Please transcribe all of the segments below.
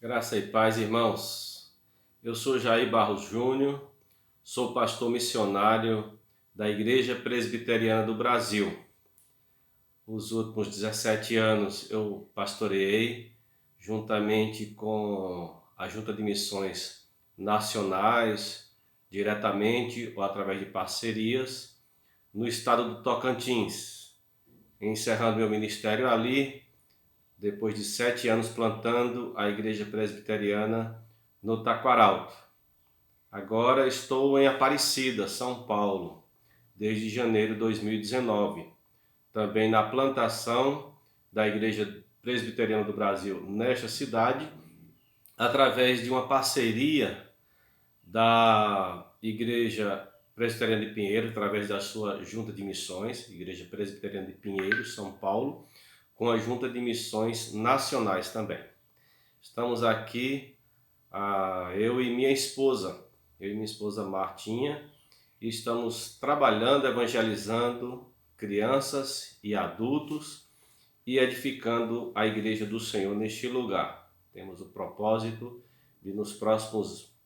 Graça e paz, irmãos. Eu sou Jair Barros Júnior, sou pastor missionário da Igreja Presbiteriana do Brasil. Os últimos 17 anos eu pastoreei, juntamente com a Junta de Missões Nacionais, diretamente ou através de parcerias, no estado do Tocantins, encerrando meu ministério ali, depois de 7 anos plantando a Igreja Presbiteriana no Taquaralto. Agora estou em Aparecida, São Paulo, desde janeiro de 2019. Também na plantação da Igreja Presbiteriana do Brasil nesta cidade, através de uma parceria da Igreja Presbiteriana de Pinheiro, através da sua Junta de Missões, Igreja Presbiteriana de Pinheiro, São Paulo, com a Junta de Missões Nacionais também. Estamos aqui, eu e minha esposa Martinha, e estamos trabalhando, evangelizando crianças e adultos e edificando a Igreja do Senhor neste lugar. Temos o propósito de nos próximos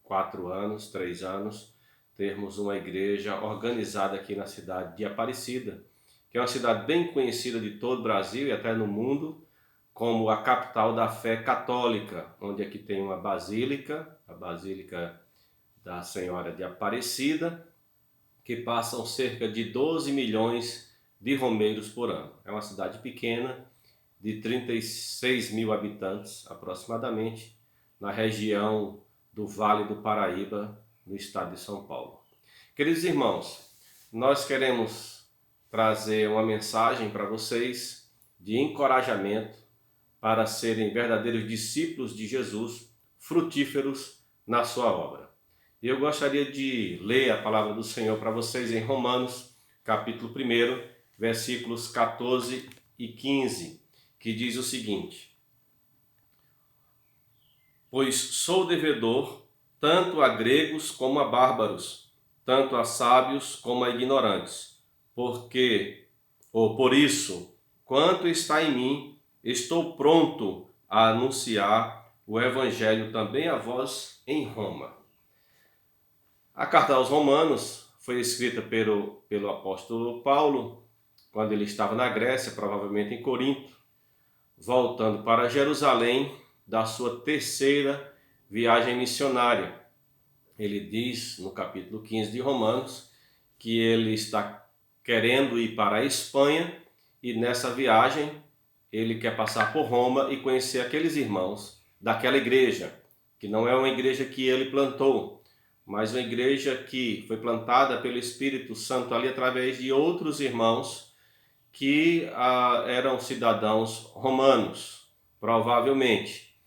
4 anos, 3 anos, termos uma igreja organizada aqui na cidade de Aparecida, que é uma cidade bem conhecida de todo o Brasil e até no mundo, como a capital da fé católica, onde aqui tem uma basílica, a Basílica da Senhora de Aparecida, que passam cerca de 12 milhões de romeiros por ano. É uma cidade pequena, de 36 mil habitantes aproximadamente, na região do Vale do Paraíba, no estado de São Paulo. Queridos irmãos, nós queremos trazer uma mensagem para vocês de encorajamento para serem verdadeiros discípulos de Jesus, frutíferos na sua obra. E eu gostaria de ler a palavra do Senhor para vocês em Romanos, capítulo 1, versículos 14 e 15, que diz o seguinte: Pois sou devedor tanto a gregos como a bárbaros, tanto a sábios como a ignorantes, por isso, quanto está em mim, estou pronto a anunciar o evangelho também a vós em Roma. A carta aos Romanos foi escrita pelo apóstolo Paulo, quando ele estava na Grécia, provavelmente em Corinto, voltando para Jerusalém da sua terceira viagem missionária. Ele diz no capítulo 15 de Romanos que ele está querendo ir para a Espanha e nessa viagem ele quer passar por Roma e conhecer aqueles irmãos daquela igreja, que não é uma igreja que ele plantou, mas uma igreja que foi plantada pelo Espírito Santo ali através de outros irmãos que eram cidadãos romanos, provavelmente.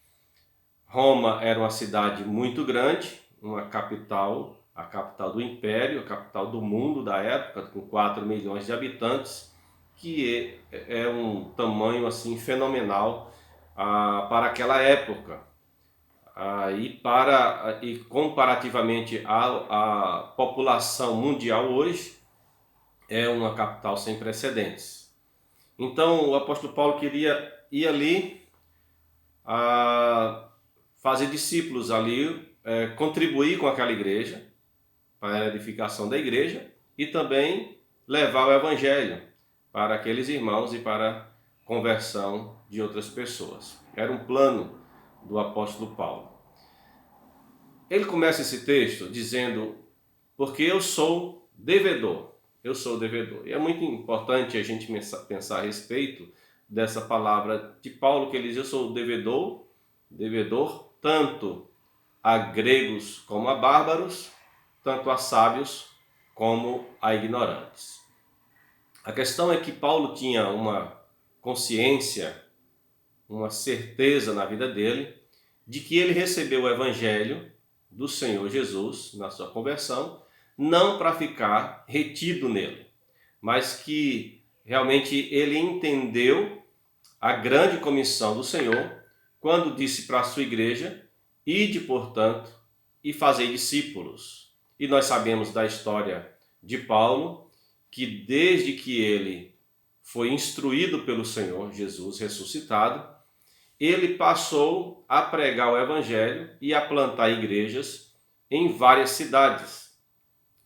Roma era uma cidade muito grande, uma capital, a capital do império, a capital do mundo da época, com 4 milhões de habitantes, que é um tamanho assim fenomenal para aquela época. E comparativamente à população mundial hoje, é uma capital sem precedentes. Então o apóstolo Paulo queria ir ali a fazer discípulos ali, contribuir com aquela igreja, para a edificação da igreja, e também levar o evangelho para aqueles irmãos e para a conversão de outras pessoas. Era um plano do apóstolo Paulo. Ele começa esse texto dizendo: porque eu sou devedor. Eu sou devedor. E é muito importante a gente pensar a respeito dessa palavra de Paulo, que ele diz: eu sou devedor tanto a gregos como a bárbaros, tanto a sábios como a ignorantes. A questão é que Paulo tinha uma consciência, uma certeza na vida dele, de que ele recebeu o evangelho do Senhor Jesus na sua conversão, não para ficar retido nele, mas que realmente ele entendeu a grande comissão do Senhor quando disse para a sua igreja: ide, portanto, e fazei discípulos. E nós sabemos da história de Paulo, que desde que ele foi instruído pelo Senhor Jesus ressuscitado, ele passou a pregar o evangelho e a plantar igrejas em várias cidades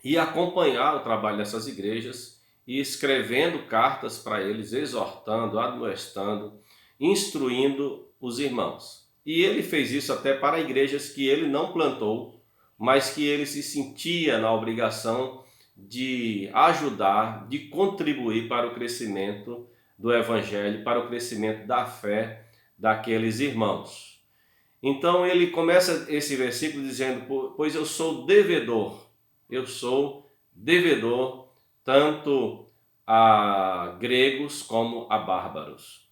e acompanhar o trabalho dessas igrejas e escrevendo cartas para eles, exortando, admoestando, instruindo os irmãos. E ele fez isso até para igrejas que ele não plantou, mas que ele se sentia na obrigação de ajudar, de contribuir para o crescimento do evangelho, para o crescimento da fé daqueles irmãos. Então ele começa esse versículo dizendo: pois eu sou devedor tanto a gregos como a bárbaros.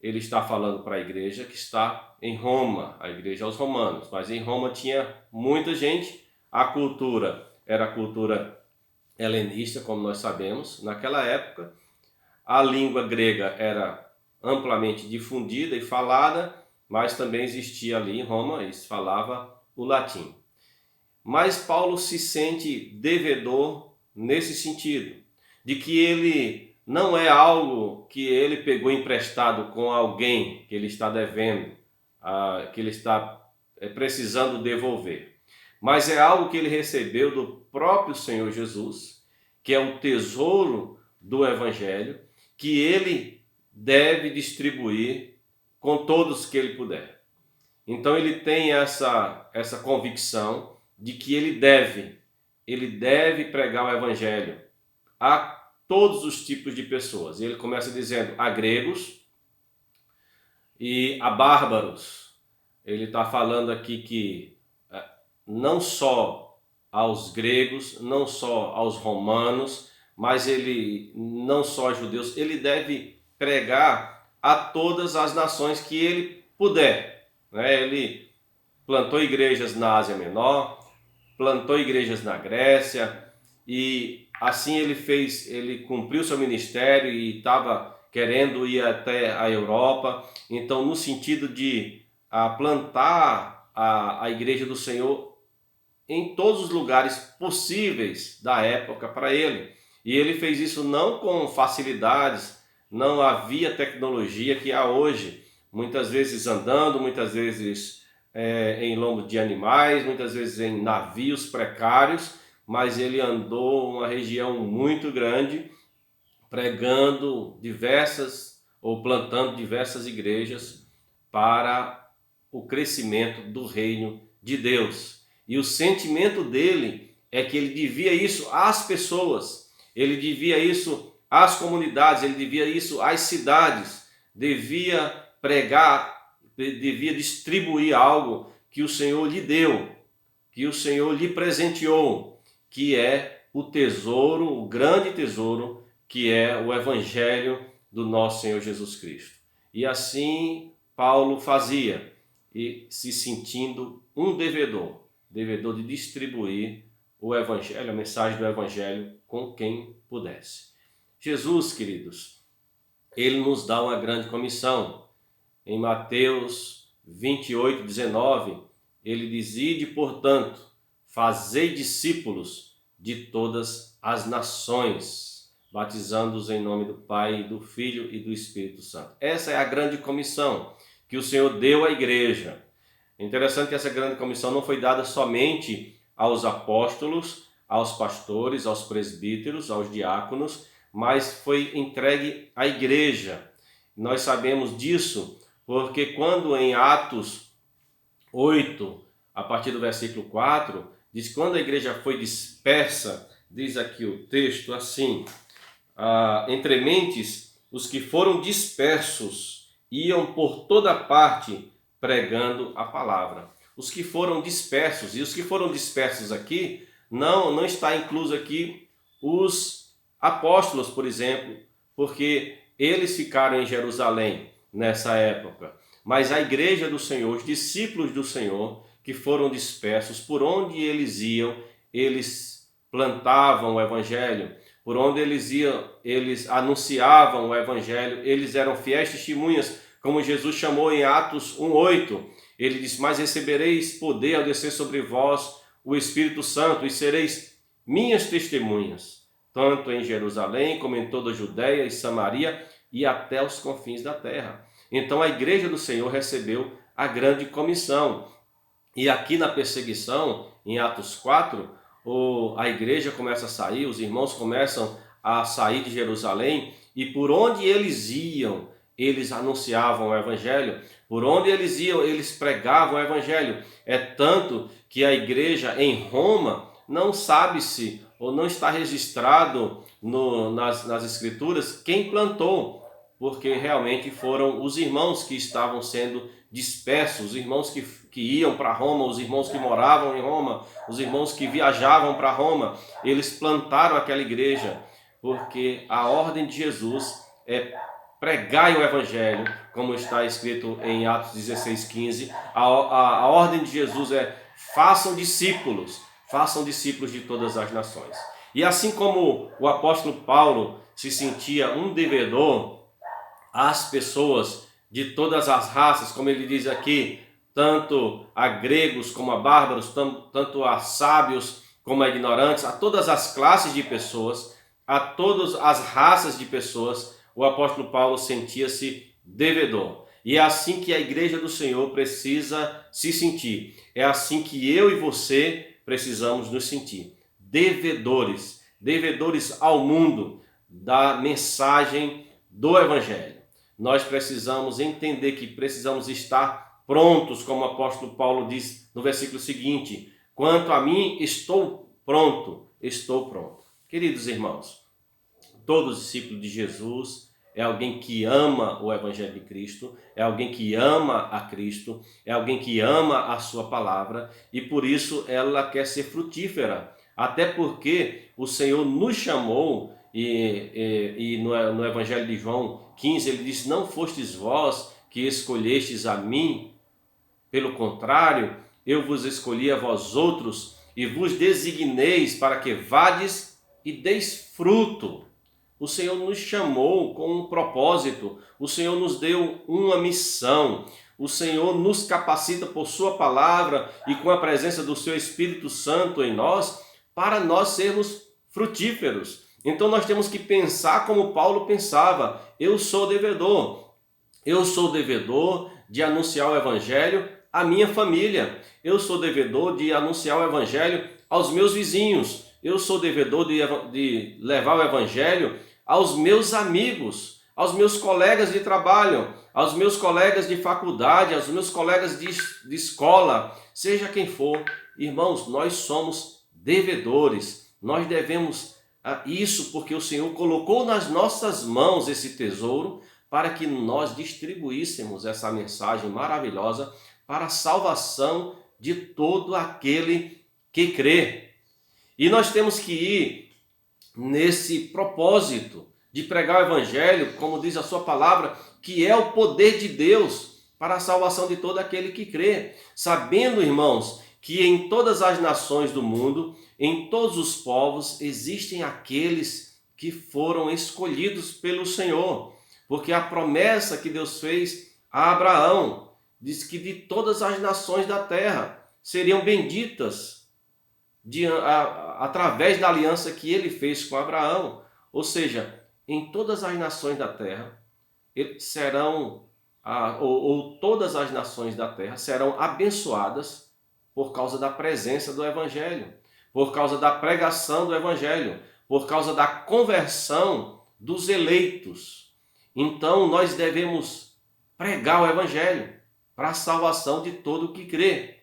Ele está falando para a igreja que está em Roma, a igreja aos romanos, mas em Roma tinha muita gente, a cultura era a cultura helenista, como nós sabemos, naquela época. A língua grega era amplamente difundida e falada, mas também existia ali em Roma, e se falava o latim. Mas Paulo se sente devedor nesse sentido, de que ele não é algo que ele pegou emprestado com alguém que ele está devendo, que ele está precisando devolver, mas é algo que ele recebeu do próprio Senhor Jesus, que é o tesouro do Evangelho, que ele deve distribuir com todos que ele puder. Então ele tem essa convicção de que ele deve pregar o Evangelho a todos os tipos de pessoas. E ele começa dizendo a gregos e a bárbaros. Ele está falando aqui que não só aos gregos, não só aos romanos, mas ele não só a judeus, ele deve pregar a todas as nações que ele puder. Ele plantou igrejas na Ásia Menor, plantou igrejas na Grécia, e assim ele cumpriu seu ministério e estava querendo ir até a Europa. Então, no sentido de plantar a igreja do Senhor em todos os lugares possíveis da época para ele. E ele fez isso não com facilidades, não havia tecnologia que há hoje, muitas vezes andando, muitas vezes em lombo de animais, muitas vezes em navios precários, mas ele andou uma região muito grande, pregando plantando diversas igrejas para o crescimento do reino de Deus. E o sentimento dele é que ele devia isso às pessoas, ele devia isso às comunidades, ele devia isso às cidades, devia pregar, devia distribuir algo que o Senhor lhe deu, que o Senhor lhe presenteou, que é o tesouro, o grande tesouro, que é o Evangelho do nosso Senhor Jesus Cristo. E assim Paulo fazia, e se sentindo um devedor de distribuir o Evangelho, a mensagem do Evangelho com quem pudesse. Jesus, queridos, ele nos dá uma grande comissão. Em Mateus 28, 19, ele diz: ide, portanto, fazei discípulos de todas as nações, batizando-os em nome do Pai, do Filho e do Espírito Santo. Essa é a grande comissão que o Senhor deu à igreja. É interessante que essa grande comissão não foi dada somente aos apóstolos, aos pastores, aos presbíteros, aos diáconos, mas foi entregue à igreja. Nós sabemos disso porque quando em Atos 8, a partir do versículo 4, diz que quando a igreja foi dispersa, diz aqui o texto assim: entre mentes, os que foram dispersos iam por toda parte pregando a palavra. Os que foram dispersos, e os que foram dispersos aqui, não está incluso aqui os apóstolos, por exemplo, porque eles ficaram em Jerusalém nessa época. Mas a igreja do Senhor, os discípulos do Senhor, que foram dispersos, por onde eles iam, eles plantavam o evangelho, por onde eles iam, eles anunciavam o evangelho, eles eram fiéis testemunhas, como Jesus chamou em Atos 1:8. Ele disse: mas recebereis poder ao descer sobre vós o Espírito Santo, e sereis minhas testemunhas, tanto em Jerusalém como em toda a Judéia e Samaria e até os confins da terra. Então a igreja do Senhor recebeu a grande comissão. E aqui na perseguição, em Atos 4, a igreja começa a sair, os irmãos começam a sair de Jerusalém, e por onde eles iam, eles anunciavam o evangelho, por onde eles iam, eles pregavam o evangelho. É tanto que a igreja em Roma não sabe-se, ou não está registrado nas escrituras, quem plantou, porque realmente foram os irmãos que estavam sendo dispersos, os irmãos que iam para Roma, os irmãos que moravam em Roma, os irmãos que viajavam para Roma, eles plantaram aquela igreja, porque a ordem de Jesus é pregai o evangelho, como está escrito em Atos 16:15. A ordem de Jesus é façam discípulos de todas as nações. E assim como o apóstolo Paulo se sentia um devedor às pessoas de todas as raças, como ele diz aqui, tanto a gregos como a bárbaros, tanto a sábios como a ignorantes, a todas as classes de pessoas, a todas as raças de pessoas, o apóstolo Paulo sentia-se devedor. E é assim que a igreja do Senhor precisa se sentir. É assim que eu e você precisamos nos sentir. Devedores ao mundo da mensagem do evangelho. Nós precisamos entender que precisamos estar prontos, como o apóstolo Paulo diz no versículo seguinte: quanto a mim, estou pronto. Queridos irmãos, todo discípulo de Jesus é alguém que ama o evangelho de Cristo, é alguém que ama a Cristo, é alguém que ama a sua palavra, e por isso ela quer ser frutífera, até porque o Senhor nos chamou, e no evangelho de João 15 ele diz: não fostes vós que escolhestes a mim, pelo contrário, eu vos escolhi a vós outros e vos designeis para que vades e deis fruto. O Senhor nos chamou com um propósito, o Senhor nos deu uma missão, o Senhor nos capacita por sua palavra e com a presença do seu Espírito Santo em nós, para nós sermos frutíferos. Então nós temos que pensar como Paulo pensava: eu sou devedor de anunciar o evangelho à minha família, eu sou devedor de anunciar o evangelho aos meus vizinhos, eu sou devedor de levar o evangelho aos meus amigos, aos meus colegas de trabalho, aos meus colegas de faculdade, aos meus colegas de escola, seja quem for. Irmãos, nós somos devedores, nós devemos isso porque o Senhor colocou nas nossas mãos esse tesouro para que nós distribuíssemos essa mensagem maravilhosa para a salvação de todo aquele que crê. E nós temos que ir nesse propósito de pregar o evangelho, como diz a sua palavra, que é o poder de Deus para a salvação de todo aquele que crê, sabendo, irmãos, que em todas as nações do mundo, em todos os povos, existem aqueles que foram escolhidos pelo Senhor, porque a promessa que Deus fez a Abraão diz que de todas as nações da terra seriam benditas através da aliança que ele fez com Abraão. Ou seja, em todas as nações da terra todas as nações da terra serão abençoadas por causa da presença do evangelho, por causa da pregação do evangelho, por causa da conversão dos eleitos. Então nós devemos pregar o evangelho para a salvação de todo o que crê,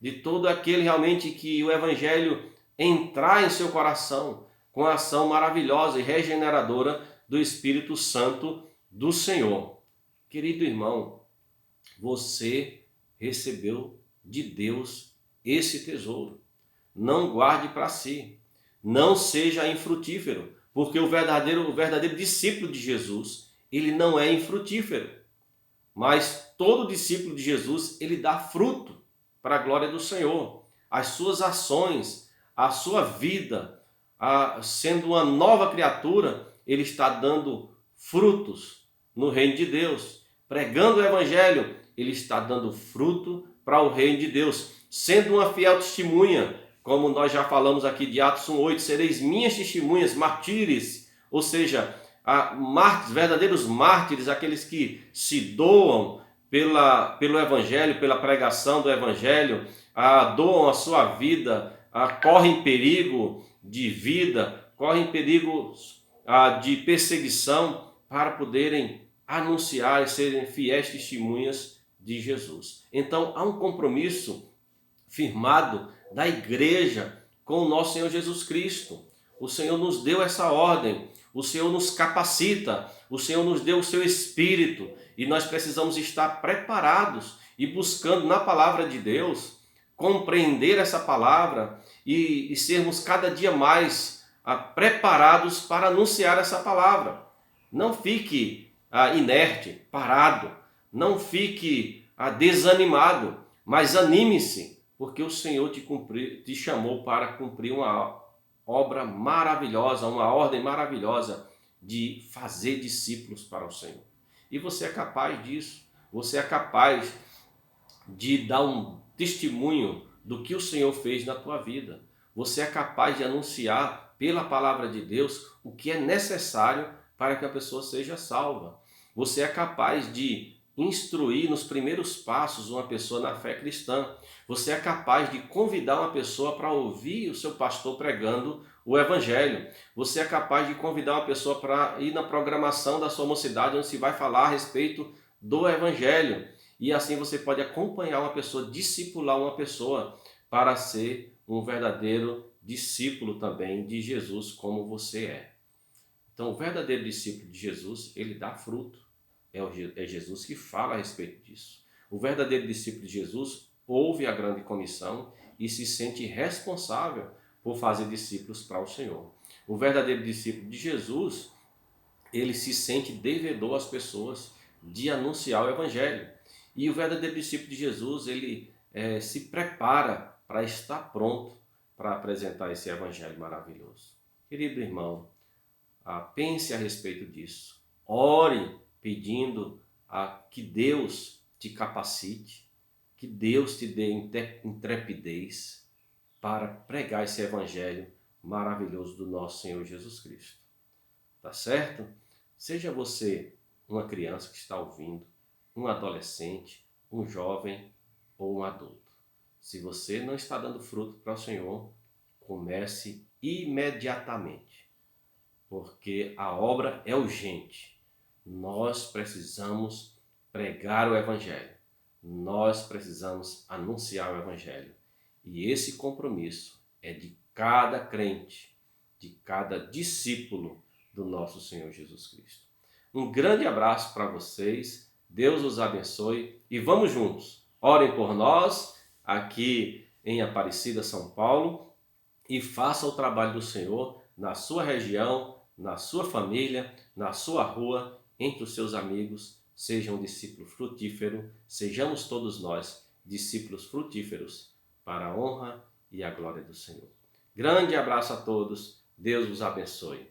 de todo aquele realmente que o evangelho entrar em seu coração com a ação maravilhosa e regeneradora do Espírito Santo do Senhor. Querido irmão, você recebeu de Deus esse tesouro. Não guarde para si, não seja infrutífero, porque o verdadeiro discípulo de Jesus, ele não é infrutífero, mas todo discípulo de Jesus, ele dá fruto para a glória do Senhor. As suas ações, a sua vida, sendo uma nova criatura, ele está dando frutos no reino de Deus. Pregando o evangelho, ele está dando fruto para o reino de Deus. Sendo uma fiel testemunha, como nós já falamos aqui de Atos 1:8, sereis minhas testemunhas, martírios, ou seja, mártires, verdadeiros mártires, aqueles que se doam pelo Evangelho, pela pregação do Evangelho, doam a sua vida, correm perigo de vida, correm perigo de perseguição para poderem anunciar e serem fiéis testemunhas de Jesus. Então há um compromisso firmado da igreja com o nosso Senhor Jesus Cristo. O Senhor nos deu essa ordem, o Senhor nos capacita, o Senhor nos deu o seu Espírito e nós precisamos estar preparados e buscando na palavra de Deus, compreender essa palavra e sermos cada dia mais preparados para anunciar essa palavra. Não fique inerte, parado, não fique desanimado, mas anime-se, porque o Senhor te chamou para cumprir uma obra maravilhosa, uma ordem maravilhosa de fazer discípulos para o Senhor. E você é capaz disso, você é capaz de dar um testemunho do que o Senhor fez na tua vida. Você é capaz de anunciar pela palavra de Deus o que é necessário para que a pessoa seja salva. Você é capaz de instruir nos primeiros passos uma pessoa na fé cristã. Você é capaz de convidar uma pessoa para ouvir o seu pastor pregando o Evangelho. Você é capaz de convidar uma pessoa para ir na programação da sua mocidade, onde se vai falar a respeito do Evangelho. E assim você pode acompanhar uma pessoa, discipular uma pessoa para ser um verdadeiro discípulo também de Jesus, como você é. Então, o verdadeiro discípulo de Jesus, ele dá fruto. É Jesus que fala a respeito disso. O verdadeiro discípulo de Jesus ouve a grande comissão e se sente responsável por fazer discípulos para o Senhor. O verdadeiro discípulo de Jesus, ele se sente devedor às pessoas de anunciar o Evangelho. E o verdadeiro discípulo de Jesus, ele se prepara para estar pronto para apresentar esse Evangelho maravilhoso. Querido irmão, pense a respeito disso. Ore pedindo que Deus te capacite, que Deus te dê intrepidez para pregar esse Evangelho maravilhoso do nosso Senhor Jesus Cristo. Tá certo? Seja você uma criança que está ouvindo, um adolescente, um jovem ou um adulto. Se você não está dando fruto para o Senhor, comece imediatamente, porque a obra é urgente. Nós precisamos pregar o Evangelho. Nós precisamos anunciar o Evangelho. E esse compromisso é de cada crente, de cada discípulo do nosso Senhor Jesus Cristo. Um grande abraço para vocês. Deus os abençoe e vamos juntos. Orem por nós aqui em Aparecida, São Paulo, e faça o trabalho do Senhor na sua região, na sua família, na sua rua, entre os seus amigos. Seja um discípulo frutífero, sejamos todos nós discípulos frutíferos para a honra e a glória do Senhor. Grande abraço a todos, Deus os abençoe.